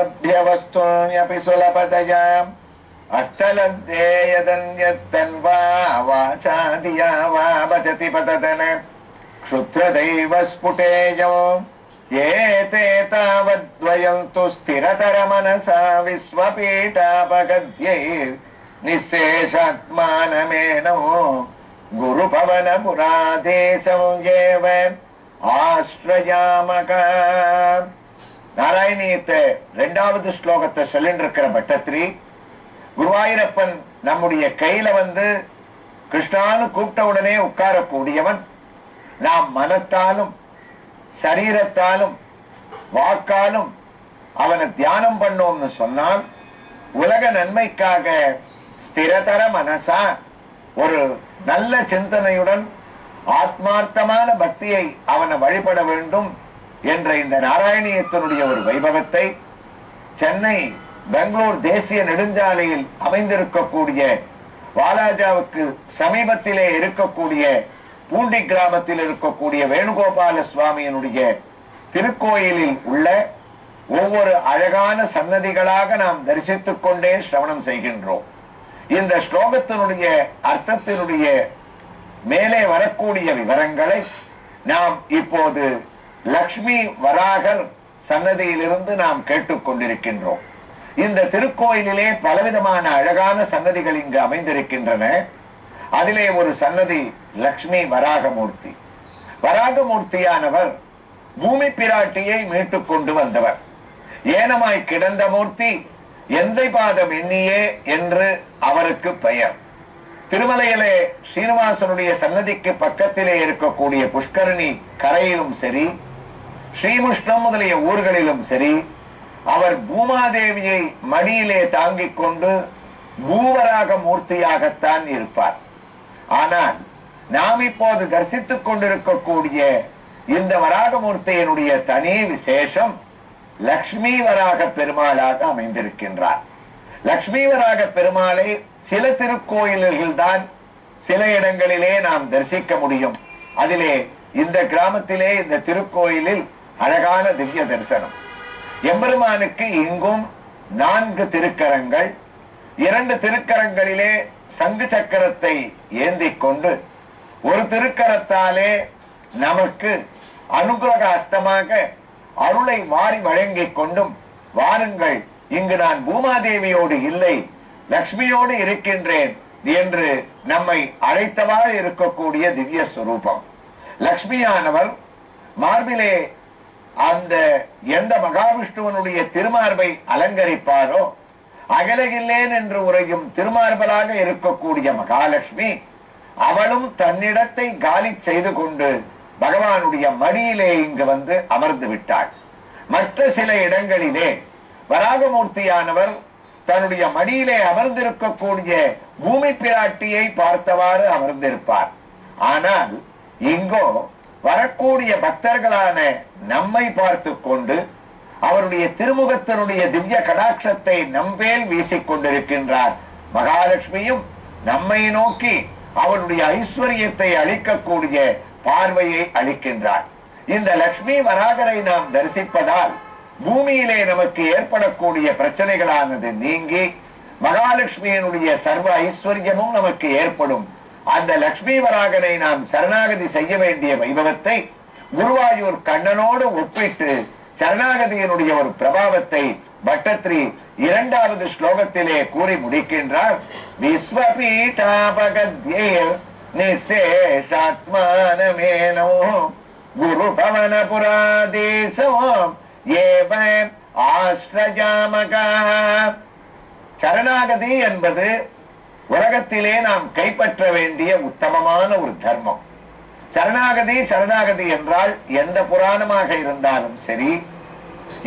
दुर्लभ्य वस्तून्यपि सुलभतया अस्तलब्धे यदन्यत्तन्वा वाचा धिया वा भजति पततन क्षुद्रदैव स्फुटेयो एते तावद्वयन्तु स्थिरतर मनसा विश्वपीठापगद्यैर् निःशेषात्मानमेनो गुरुपवनपुराधीशं येव ஆஸ்ரயாமக. நாராயணியத்தை 2வது ஸ்லோகத்தை சொல்லிட்டு இருக்கிற பட்டத்ரி, குருவாயூரப்பன் நம்முடைய கையில வந்து கிருஷ்ணான்னு கூப்பிட்ட உடனே உட்காரக்கூடியவன். நாம் மனத்தாலும் சரீரத்தாலும் வாக்காலும் அவனை தியானம் பண்ணோம்னு சொன்னால் உலக நன்மைக்காக ஸ்திரதர மனசா ஒரு நல்ல சிந்தனையுடன் ஆத்மார்த்தமான பக்தியை அவனை வழிபட வேண்டும் என்ற இந்த நாராயணியத்தினுடைய ஒரு வைபவத்தை சென்னை பெங்களூர் தேசிய நெடுஞ்சாலையில் அமைந்திருக்கக்கூடிய வாலாஜாவுக்கு சமீபத்திலே இருக்கக்கூடிய பூண்டி கிராமத்தில் இருக்கக்கூடிய வேணுகோபால சுவாமியினுடைய திருக்கோயிலில் உள்ள ஒவ்வொரு அழகான சன்னதிகளாக நாம் தரிசித்துக் கொண்டே சிரவணம் செய்கின்றோம். இந்த ஸ்லோகத்தினுடைய அர்த்தத்தினுடைய மேலே வரக்கூடிய விவரங்களை நாம் இப்போது லக்ஷ்மி வராகர் சன்னதியிலிருந்து நாம் கேட்டுக்கொண்டிருக்கின்றோம். இந்த திருக்கோயிலிலே பலவிதமான அழகான சன்னதிகள் இங்கு அமைந்திருக்கின்றன. அதிலே ஒரு சன்னதி லக்ஷ்மி வராகமூர்த்தி. வராகமூர்த்தியானவர் பூமி பிராட்டியை மீட்டுக் கொண்டு வந்தவர். ஏனமாய் கிடந்த மூர்த்தி எந்தை பாதம் எண்ணியே என்று அவருக்கு பெயர். திருமலையிலே ஸ்ரீனிவாசனுடைய சன்னதிக்கு பக்கத்திலே இருக்கக்கூடிய புஷ்கரணி கரையிலும் சரி, ஸ்ரீமுஷ்ணம் முதலிய ஊர்களிலும் சரி, அவர் பூமாதேவியை மடியிலே தாங்கிக் கொண்டு பூவராக மூர்த்தியாகத்தான் இருப்பார். ஆனால் நாம் இப்போது தரிசித்துக் கொண்டிருக்கக்கூடிய இந்த வராகமூர்த்தியினுடைய தனி விசேஷம் லக்ஷ்மி வராக பெருமாளாக அமைந்திருக்கின்றார். லக்ஷ்மி வராக பெருமாளை சில திருக்கோயில்கள் தான் சில இடங்களிலே நாம் தரிசிக்க முடியும். அதிலே இந்த கிராமத்திலே இந்த திருக்கோயிலில் அழகான திவ்ய தரிசனம். எம்பெருமானுக்கு இங்கும் 4 திருக்கரங்கள், 2 திருக்கரங்களிலே சங்கு சக்கரத்தை ஏந்திக் கொண்டு ஒரு திருக்கரத்தாலே நமக்கு அனுகிரக ஹஸ்தமாக அருளை வாரி வழங்கிக் கொண்டும், வாருங்கள் இங்கு நான் பூமாதேவியோடு இல்லை லக்ஷ்மியோடு இருக்கின்றேன் என்று நம்மை அழைத்தவாறு இருக்கக்கூடிய திவ்ய ஸ்வரூபம். லக்ஷ்மியானவர் மார்பிலே அந்த எந்த மகாவிஷ்ணுவனுடைய திருமார்பை அலங்கரிப்பாரோ அகலகில்லேன் என்று உரையும் திருமார்பலாக இருக்கக்கூடிய மகாலட்சுமி அவளும் தன்னிடத்தை காலி செய்து கொண்டு பகவானுடைய மடியிலே இங்கு வந்து அமர்ந்து விட்டாள். மற்ற சில இடங்களிலே வராகமூர்த்தியானவர் தன்னுடைய மடியிலே அமர்ந்திருக்கக்கூடிய பூமி பிராட்டியை பார்த்தவாறு அமர்ந்திருப்பார். ஆனால் இங்கோ வரக்கூடிய பக்தர்களான நம்மை பார்த்து கொண்டு அவருடைய திருமுகத்தினுடைய திவ்ய கடாட்சத்தை நம்பேல் வீசிக்கொண்டிருக்கின்றார். மகாலட்சுமியும் நம்மை நோக்கி அவருடைய ஐஸ்வர்யத்தை அளிக்கக்கூடிய பார்வையை அளிக்கின்றார். இந்த லட்சுமி வராகரை நாம் தரிசிப்பதால் பூமியிலே நமக்கு ஏற்படக்கூடிய பிரச்சனைகளானது நீங்கி மகாலட்சுமியினுடைய சர்வ ஐஸ்வர்யமும் நமக்கு ஏற்படும். அந்த லட்சுமி வராகனை நாம் சரணாகதி செய்ய வேண்டிய வைபவத்தை குருவாயூர் கண்ணனோடு ஒப்பிட்டு சரணாகதியினுடைய ஒரு பிரபாவத்தை பட்டத்ரி 2வது ஸ்லோகத்திலே கூறி முடிக்கின்றார். விஸ்வபீட்டாபகத்யேர் நிசேஷாத்மானமேனோ குரு பவன புராதீசோ ஏவ ஆஸ்ரயாமக. சரணாகதி என்பது உலகத்திலே நாம் கைப்பற்ற வேண்டிய உத்தமமான ஒரு தர்மம். சரணாகதி என்றால் எந்த புராணமாக இருந்தாலும் சரி,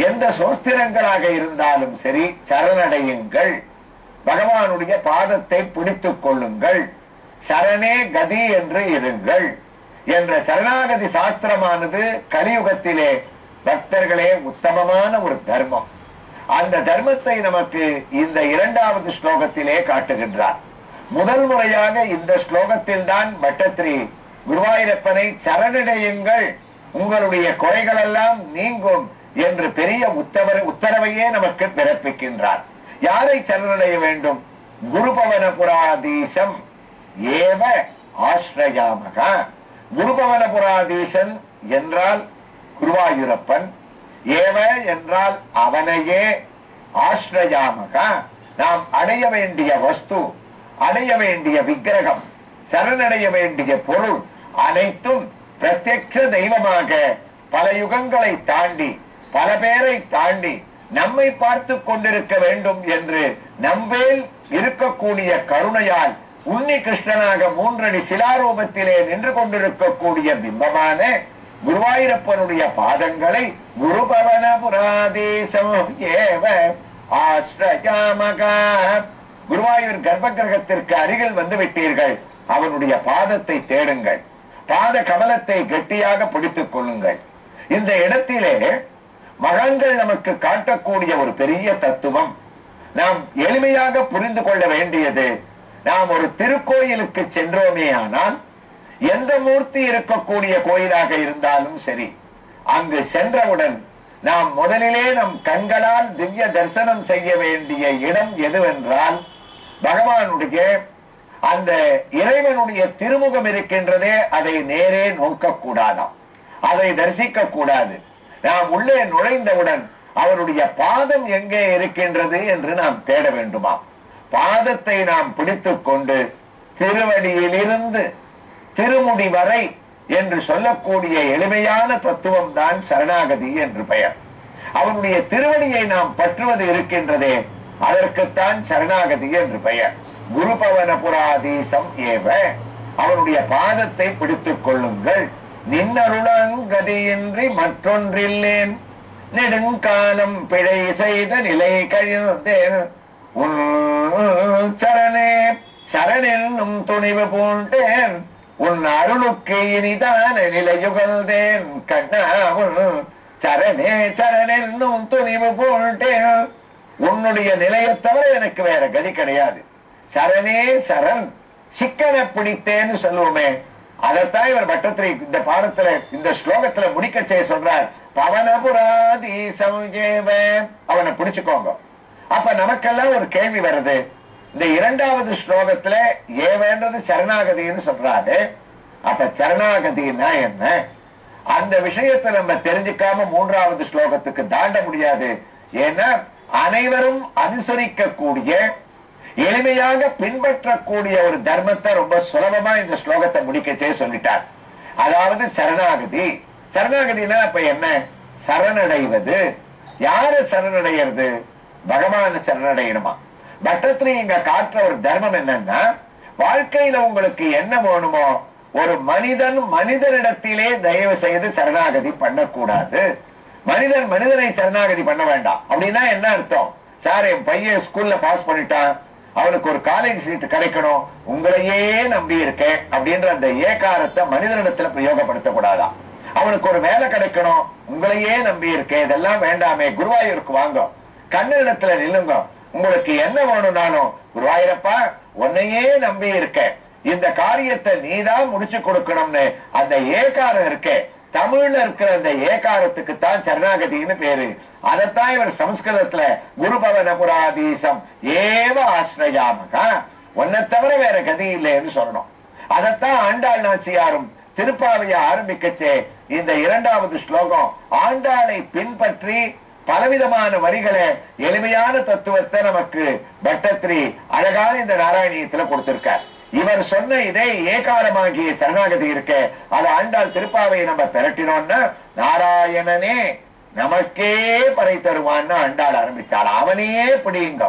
எந்த சோஸ்திரங்களாக இருந்தாலும் சரி, சரணடையுங்கள், பகவானுடைய பாதத்தை பிடித்துக் கொள்ளுங்கள், சரணே கதி என்று இருங்கள் என்ற சரணாகதி சாஸ்திரமானது கலியுகத்திலே பக்தர்களே உத்தமமான ஒரு தர்மம். அந்த தர்மத்தை நமக்கு இந்த 2வது ஸ்லோகத்திலே காட்டுகின்றார். முதல் முறையாக இந்த ஸ்லோகத்தில் தான் பட்டத்ரி குருவாயூரப்பனை சரணடையுங்கள், உங்களுடைய குறைகள் எல்லாம் நீங்கும் என்று பெரிய உத்தரவையே நமக்கு பிறப்பிக்கின்றார். யாரை சரணடைய வேண்டும்? குருபவனபுராதீசம் ஏவ ஆஸ்ரயாமக. குருபவனபுராதீசன் என்றால் குருவாயூரப்பன், ஏவ என்றால் அவனையே, ஆஸ்ரயாமக நாம் அடைய வேண்டிய வஸ்து, அடைய வேண்டிய விக்கிரகம், சரணடைய வேண்டிய பொருள் அனைத்தும் பிரத்யக்ஷ தெய்வமாக பல யுகங்களை தாண்டி பல பேரை தாண்டி நம்மை பார்த்து கொண்டிருக்க வேண்டும் என்று நம்மேல் இருக்கக்கூடிய கருணையால் உன்னி கிருஷ்ணனாக 3 அடி சிலாரூபத்திலே நின்று கொண்டிருக்கக்கூடிய பிம்பமான குருவாயூரப்பனுடைய பாதங்களை குருபவனபுராதீசம் ஏவ ஆஸ்ரயாமக. குருவாயூர் கர்ப்ப கிரகத்திற்கு அருகில் வந்து விட்டீர்கள், அவனுடைய பாதத்தை தேடுங்கள், பாத கமலத்தை கெட்டியாக பிடித்துக் கொள்ளுங்கள். இந்த இடத்திலே மகான்கள் நமக்கு காட்டக்கூடிய ஒரு பெரிய தத்துவம் நாம் எளிமையாக புரிந்து கொள்ள வேண்டியது. நாம் ஒரு திருக்கோயிலுக்கு சென்றோமே ஆனால், எந்த மூர்த்தி இருக்கக்கூடிய கோயிலாக இருந்தாலும் சரி, அங்கு சென்றவுடன் நாம் முதலிலே நம் கண்களால் திவ்ய தரிசனம் செய்ய வேண்டிய இடம் எதுவென்றால் பகவானுடைய அந்த இறைவனுடைய திருமுகம் இருக்கின்றதே, அதை நேரே நோக்க கூடாதாம், அதை தரிசிக்க கூடாது. நாம் உள்ளே நுழைந்தவுடன் அவருடைய பாதம் எங்கே இருக்கின்றது என்று நாம் தேட வேண்டுமாம். பாதத்தை நாம் பிடித்துக் கொண்டு திருவடியிலிருந்து திருமுடி வரை என்று சொல்லக்கூடிய எளிமையான தத்துவம் தான் சரணாகதி என்று பெயர். அவனுடைய திருவடியை நாம் பற்றுவது இருக்கின்றதே, அதற்குத்தான் சரணாகதி என்று பெயர். குருபவனபுராதீசம் ஏவ, அவனுடைய பாதத்தை பிடித்துக் கொள்ளுங்கள். நின்னருளங்கதியின்றி மற்றொன்றில்லேன், நெடுங்காலம் பிழை செய்த நிலை கழிந்தேன், உன் சரணே சரணென்னும் துணிவு பூண்டேன், உன் அருளுக்கு இனிதான நிலையுகழ்ந்தேன், கண்ணாவும் சரணே சரணென்னும் துணிவு பூண்டேன். உன்னுடைய நிலையை தவிர எனக்கு வேற கதி கிடையாது. சரணே சரண், சிக்கன பிடித்தேன்னு சொல்லுவோமே, அதைத்தான் இவர் பட்டத்திரி இந்த பாடத்துல இந்த ஸ்லோகத்துல முடிக்க செய்ய சொல்றார். பவனபுராதீசம் ஏவ, அவனை பிடிச்சுக்கோங்க. அப்ப நமக்கெல்லாம் ஒரு கேள்வி வருது. இந்த 2வது ஸ்லோகத்துல ஏவன்றது சரணாகதின்னு சொல்றாரு. அப்ப சரணாகதினா என்ன? அந்த விஷயத்தை நம்ம தெரிஞ்சுக்காம 3வது ஸ்லோகத்துக்கு தாண்ட முடியாது. ஏன்னா அனைவரும் அனுசரிக்க கூடிய, எளிமையாக பின்பற்றக்கூடிய ஒரு தர்மத்தை ரொம்ப சுலபமா இந்த ஸ்லோகத்தை முடிக்கச்சே சொல்லிட்டார். அதாவது சரணாகதி. சரணாகதினா அப்ப என்ன? சரணடைவது. யாரு சரணடைகிறது? பகவான சரணடையணுமா? பட்டத்திரி இங்க காட்டுற ஒரு தர்மம் என்னன்னா, வாழ்க்கையில உங்களுக்கு என்ன வேணுமோ, ஒரு மனிதனிடத்திலே தயவு செய்து சரணாகதி பண்ணக்கூடாது. மனிதனை சரணாகதி பண்ண வேண்டாம். அப்படின்னா என்ன அர்த்தம்? சார், என் பையன் ஸ்கூல்ல பாஸ் பண்ணிட்டான், அவனுக்கு ஒரு காலேஜ் சீட் கிடைக்கணும், உங்களையே நம்பி இருக்கேன் அப்படின்ற அந்த ஏகாரத்தை மனிதனிடத்துல பிரயோகப்படுத்தக்கூடாதான். அவனுக்கு ஒரு வேலை கிடைக்கணும், உங்களையே நம்பி இருக்கேன், இதெல்லாம் வேண்டாமே, குருவாயூருக்கு வாங்க, கண்ணனிடத்துல நில்லுங்க, உங்களுக்கு என்ன வேணும்னாலும் குருவாயூரப்பா உன்னையே நம்பி இருக்க, இந்த காரியத்தை நீதான் முடிச்சு கொடுக்கணும்னு அந்த ஏகாரம் இருக்கே, தமிழ்ல இருக்கிற அந்த ஏகாரத்துக்கு தான் சரணாகதின்னு பேரு. அதத்தான் இவர் சமஸ்கிருதத்துல குருபவனபுராதீசம் ஏவ ஆஸ்ரயாமக, உன்னை தவிர வேற கதி இல்லைன்னு சொல்லணும். அதத்தான் ஆண்டாள் நாச்சியாரும் திருப்பாவைய ஆரம்பிக்கச்சே இந்த 2வது ஸ்லோகம் ஆண்டாளை பின்பற்றி பலவிதமான வரிகளை, எளிமையான தத்துவத்தை நமக்கு பட்டத்திரி அழகான இந்த நாராயணியத்துல கொடுத்திருக்கார். இவர் சொன்ன இதே ஏகாரமாகிய சரணாகதி இருக்க, அது ஆண்டாள் திருப்பாவையை நம்ம பெரட்டினோம்னா நாராயணனே நமக்கே பறை தருவான்னு ஆண்டாள் ஆரம்பிச்சாள். அவனையே பிடிங்க,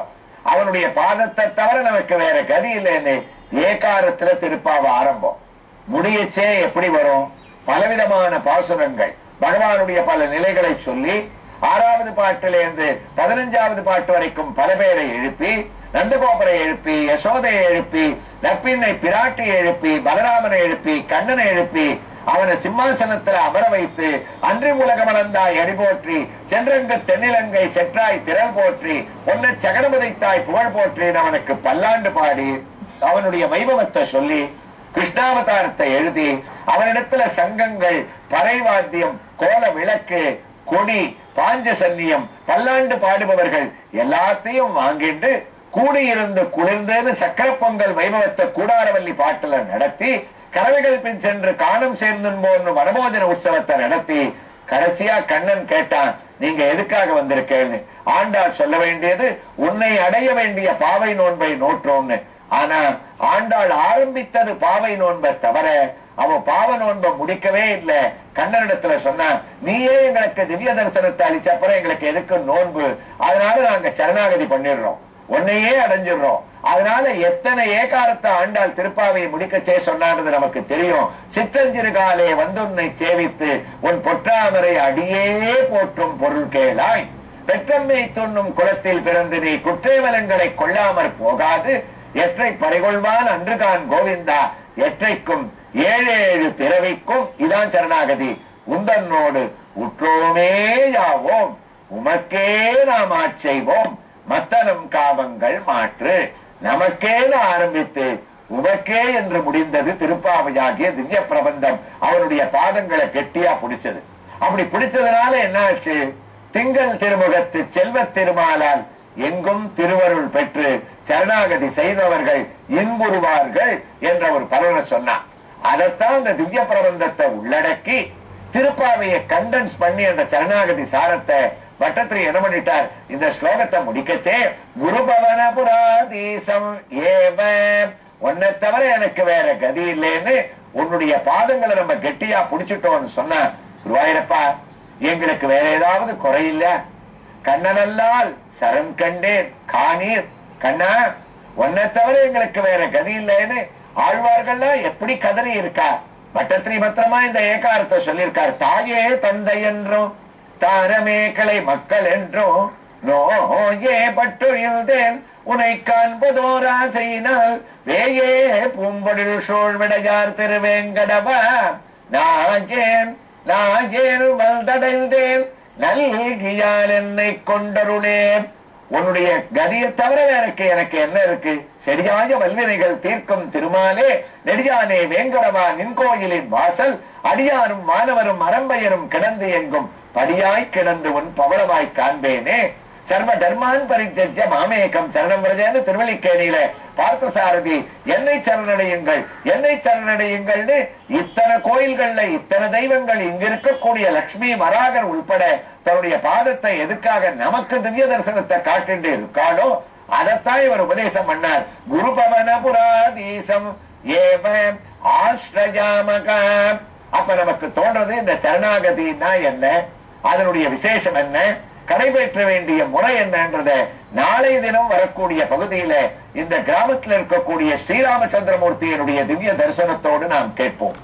அவனுடைய பாதத்தை தவிர நமக்கு வேற கதி இல்லைன்னு ஏகாரத்துல திருப்பாவை ஆரம்பம். முடியச்சே எப்படி வரும்? பலவிதமான பாசுரங்கள், பகவானுடைய பல நிலைகளை சொல்லி 6வது பாட்டிலிருந்து 15வது பாட்டு வரைக்கும் பல பேரை எழுப்பி, நந்தகோபரை எழுப்பி, யசோதையை எழுப்பி, நப்பின்னை பிராட்டியை எழுப்பி, பலராமனை எழுப்பி, கண்ணனை எழுப்பி, அவனை சிம்மாசனத்துல அமர வைத்து, அன்றி உலகமளந்தாய் அடி போற்றி, சென்றங்க தென்னிலங்கை செற்றாய் திரள் போற்றி, பொன்ன சகடமுதைத்தாய் புகழ் போற்றி, அவனுக்கு பல்லாண்டு பாடி அவனுடைய வைபவத்தை சொல்லி கிருஷ்ணாவதாரத்தை எழுதி அவனிடத்துல சங்கங்கள், பறைவாத்தியம், கோல விளக்கு, கொடி, பாஞ்சசன்னியம், பல்லாண்டு பாடுபவர்கள் எல்லாத்தையும் வாங்கிட்டு கூடியிருந்து குளிர்ந்தேன்னு சக்கர பொங்கல் வைபவத்தை கூடாரவல்லி பாட்டுல நடத்தி, கறவைகள் பின் சென்று காணம் சேர்ந்துன்னு வனபோஜன உற்சவத்தை நடத்தி, கடைசியா கண்ணன் கேட்டான், நீங்க எதுக்காக வந்திருக்கேன்னு. ஆண்டாள் சொல்ல வேண்டியது, உன்னை அடைய வேண்டிய பாவை நோன்பை நோற்றோம்னு. ஆனா ஆண்டாள் ஆரம்பித்தது பாவை நோன்பை தவிர அவன் பாவ நோன்பை முடிக்கவே இல்லை. கண்ணனிடத்துல சொன்னா, நீயே எங்களுக்கு திவ்ய தரிசனத்தை அளிச்சப்பறம் எங்களுக்கு எதுக்கு நோன்பு, அதனால நாங்க சரணாகதி பண்ணிடுறோம், உன்னையே அடைஞ்சிடுறோம். அதனால எத்தனை ஏகாரத்தை ஆண்டாள் திருப்பாவையை முடிக்கச்சே சொன்னானது நமக்கு தெரியும். சிற்றஞ்சிறுகாலே வந்து உன்னை சேவித்து உன் பொற்றாமரை அடியே போற்றும் பொருள் கேளாய், பெற்றம்மை துண்ணும் குலத்தில் பிறந்து நீ குற்றேவலங்களை கொள்ளாமற் போகாது, எற்றை பறிகொள்வான் அன்றுகான் கோவிந்தா, எற்றைக்கும் ஏழேழு பிறவிக்கும். இதான் சரணாகதி. உந்தன்னோடு உற்றோமே யாவோம், உமக்கே நாம் ஆட்செய்வோம், மத்தனம் காவங்கள் மாற்று. நமக்கேன்னு ஆரம்பித்து உமக்கே என்று முடிந்தது திருப்பாவையாகிய திவ்ய பிரபந்தம். அவருடைய பாதங்களை கெட்டியா பிடிச்சது. அப்படி பிடிச்சதுனால என்ன ஆச்சு, திங்கள் திருமுகத்து செல்வ திருமாலால் எங்கும் திருவருள் பெற்று சரணாகதி செய்தவர்கள் இன்புறுவார்கள் என்ற ஒரு பலனை சொன்னார். அதைத்தான் இந்த திவ்ய பிரபந்தத்தை உள்ளடக்கி திருப்பாவையை கண்டென்ஸ் பண்ணி அந்த சரணாகதி சாரத்தை பட்டத்திரி என்ன பண்ணிட்டார், இந்த ஸ்லோகத்தை முடிக்கச்சே, குருபவன புராதீசம் ஏவ, உன்னை தவிர எனக்கு வேற கதி இல்லைன்னு உன்னுடைய பாதங்களை நம்ம கெட்டியா புடிச்சிட்டோம்னு சொன்ன, குருவாயிரப்பா எங்களுக்கு வேற ஏதாவது குறையில்ல, கண்ணனல்லால் சரண் கண்டேன் காணீர், கண்ணா உன்னை தவிர எங்களுக்கு வேற கதி இல்லைன்னு ஆழ்வார்கள்லாம் எப்படி கதறி இருக்கா. பட்டத்திரி மாத்திரமா இந்த ஏகாரத்தை சொல்லியிருக்கார். தாயே தந்தை என்றும் தாரமேக்களை மக்கள் என்றும் நோயே பட்டொழிந்தேன் உனை காண்பதோர் ஆசையினால் வேயே பூம்பொழில் சூழ் விடையார் திருவேங்கடவா, நாகேன் நாகேன் வல்தடைந்தேன் நல்கியால் என்னை கொண்டருளே. உன்னுடைய கதியை தவிர வேறக்கு எனக்கு என்ன இருக்கு, செடியாய வல்வினைகள் தீர்க்கும் திருமாலே, நெடியானே வேங்கடவா நின் கோயிலின் வாசல், அடியாரும் மாணவரும் அரம்பையரும் கிடந்து எங்கும் படியாய் கிடந்து உன் பவளமாய் காண்பேனே. சர்வ தர்மான் பரிஜ்ய மாமேகம் சரணம் விரஜன்னு திருவல்லிக்கேணியில பார்த்தசாரதி என்னை சரணடையுங்கள் என்னை சரணடையுங்கள்னு இத்தனை கோயில்கள்ல இத்தனை தெய்வங்கள் இங்க இருக்கக்கூடிய லட்சுமி வராகர் உள்பட தன்னுடைய பாதத்தை எதுக்காக நமக்கு திவ்ய தரிசனத்தை காட்டிட்டு இருக்காளோ அதைத்தான் இவர் உபதேசம் பண்ணார். குரு பவன புராதீசம் ஏவ ஆஸ்ரயாமக. அப்ப நமக்கு தோன்றது இந்த சரணாகதினா என்ன, அதனுடைய விசேஷம் என்ன, கடைபெற்ற வேண்டிய முறை என்னன்றத நாளைய தினம் வரக்கூடிய பகுதியில இந்த கிராமத்தில் இருக்கக்கூடிய ஸ்ரீராமச்சந்திரமூர்த்தியினுடைய திவ்ய தரிசனத்தோடு நாம் கேட்போம்.